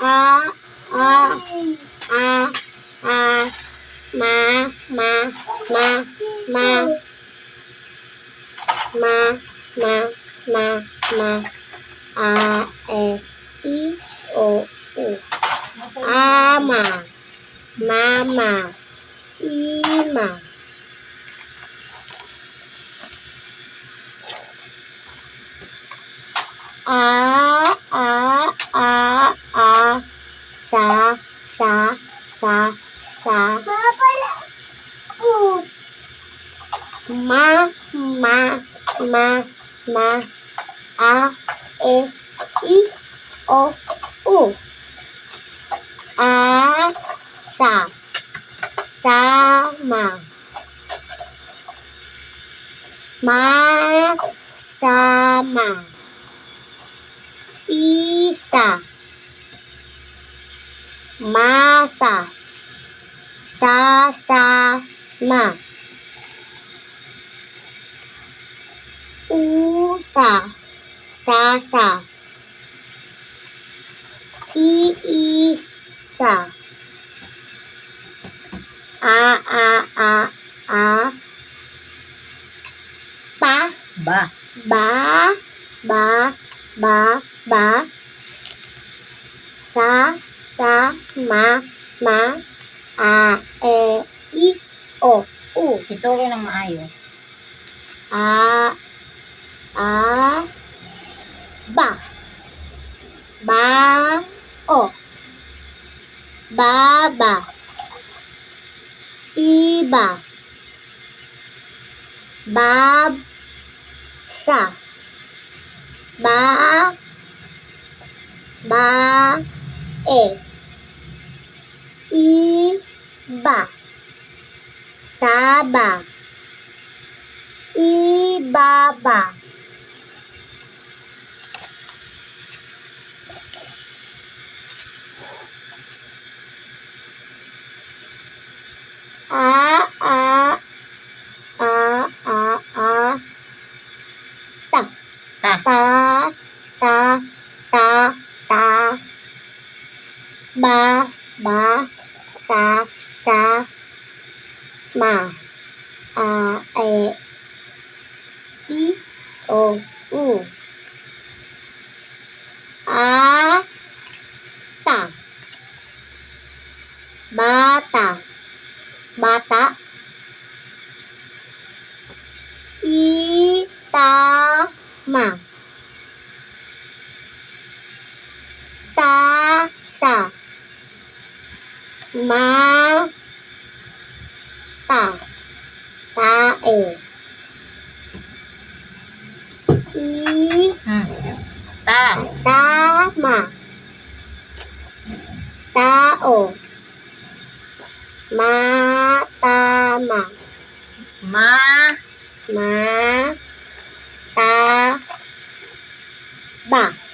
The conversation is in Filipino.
a, ma, ma, ma, ma, ma, ma, ma, ma, a, e, I, o, u. Ama, mama, ima. A, sa, ma, a, e, I, o, u. Sama, sama, isa, masa, sasama, usa, sasa, iisa, a, pa, ba, sa, ma, a, e, I, o, u. Ituro ng maayos. Ba, o, baba, iba, babsa, iba, saba, ibaba. Ta, ba, sa, ma, a, e, I, o, u. Bata, itama, tasa, mata, tae, tama, tao, matama, ta, ba.